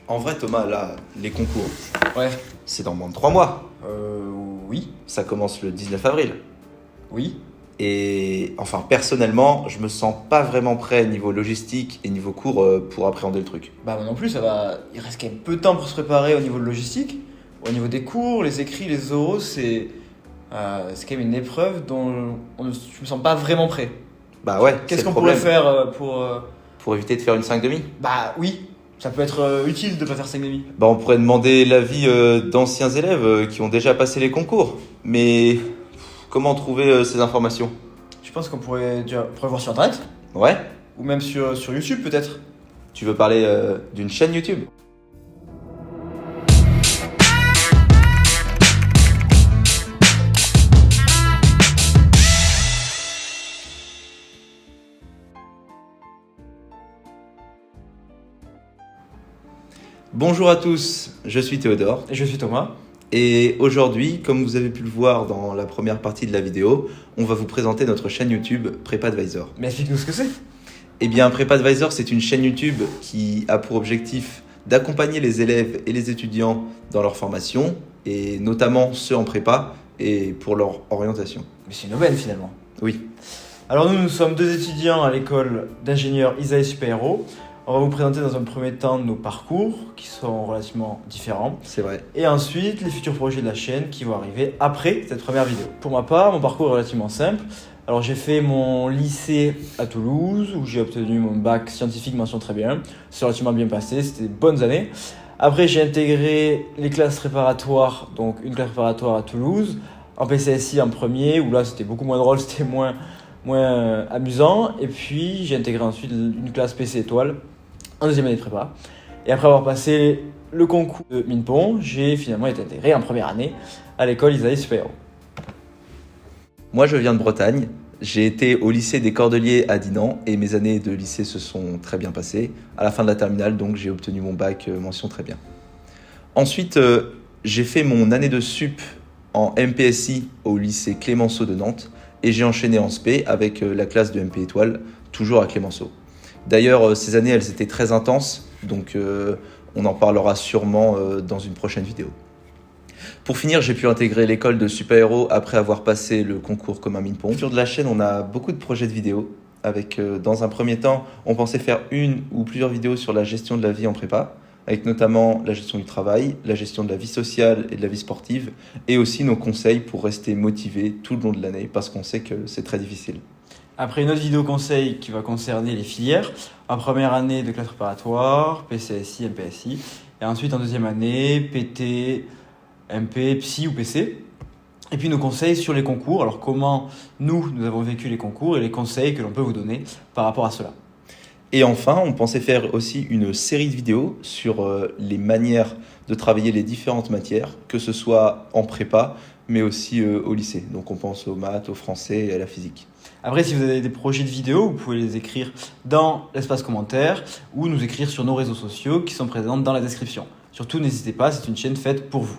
En vrai, Thomas, là, les concours, Ouais. c'est dans moins de 3 mois. Oui. Ça commence le 19 avril. Oui. Et enfin, personnellement, je me sens pas vraiment prêt niveau logistique et niveau cours pour appréhender le truc. Bah moi non plus, ça va. Il reste quand même peu de temps pour se préparer au niveau de logistique. Au niveau des cours, les écrits, les oraux, c'est quand même une épreuve dont je me sens pas vraiment prêt. Bah ouais, Qu'est-ce c'est le qu'on pourrait problème. faire pour. Pour éviter de faire une 5,5. Bah oui, ça peut être utile de pas faire 5,5. Bah on pourrait demander l'avis d'anciens élèves qui ont déjà passé les concours. Mais comment trouver ces informations? Je pense qu'on pourrait voir sur internet, Ouais? ou même sur YouTube peut-être. Tu veux parler d'une chaîne YouTube? Bonjour à tous, je suis Théodore. Et je suis Thomas. Et aujourd'hui, comme vous avez pu le voir dans la première partie de la vidéo, on va vous présenter notre chaîne YouTube PrépAdvisor. Mais explique-nous ce que c'est. Eh bien, PrépAdvisor, c'est une chaîne YouTube qui a pour objectif d'accompagner les élèves et les étudiants dans leur formation, et notamment ceux en prépa, et pour leur orientation. Mais c'est une aubaine finalement. Oui, Alors nous sommes deux étudiants à l'école d'ingénieurs Isaïe Super-Héros. On va vous présenter dans un premier temps nos parcours qui sont relativement différents. c'est vrai. Et ensuite les futurs projets de la chaîne qui vont arriver après cette première vidéo. Pour ma part, mon parcours est relativement simple. Alors j'ai fait mon lycée à Toulouse où j'ai obtenu mon bac scientifique mention très bien. C'est relativement bien passé, c'était de bonnes années. Après j'ai intégré les classes préparatoires, donc une classe préparatoire à Toulouse, en PCSI en premier, où là c'était beaucoup moins drôle, c'était moins amusant. Et puis j'ai intégré ensuite une classe PC étoile en deuxième année de prépa. Et après avoir passé le concours de Minpon, j'ai finalement été intégré en première année à l'école Isaïe Super-Héros. Moi, je viens de Bretagne. J'ai été au lycée des Cordeliers à Dinan et mes années de lycée se sont très bien passées. À la fin de la terminale, donc, j'ai obtenu mon bac mention très bien. Ensuite, j'ai fait mon année de sup en MPSI au lycée Clémenceau de Nantes et j'ai enchaîné en SP avec la classe de MP étoile, toujours à Clémenceau. D'ailleurs, ces années, elles étaient très intenses, donc on en parlera sûrement dans une prochaine vidéo. Pour finir, j'ai pu intégrer l'école de super-héros après avoir passé le concours commun Minpon. Sur de la chaîne, on a beaucoup de projets de vidéos. Avec, dans un premier temps, on pensait faire une ou plusieurs vidéos sur la gestion de la vie en prépa, avec notamment la gestion du travail, la gestion de la vie sociale et de la vie sportive, et aussi nos conseils pour rester motivé tout le long de l'année, parce qu'on sait que c'est très difficile. Après une autre vidéo conseil qui va concerner les filières, en première année de classe préparatoire, PCSI, MPSI, et ensuite en deuxième année, PT, MP, Psy ou PC. Et puis nos conseils sur les concours, alors comment nous avons vécu les concours et les conseils que l'on peut vous donner par rapport à cela. Et enfin, on pensait faire aussi une série de vidéos sur les manières de travailler les différentes matières, que ce soit en prépa, mais aussi au lycée. Donc on pense aux maths, au français et à la physique. Après, si vous avez des projets de vidéos, vous pouvez les écrire dans l'espace commentaire ou nous écrire sur nos réseaux sociaux qui sont présents dans la description. Surtout, n'hésitez pas, c'est une chaîne faite pour vous.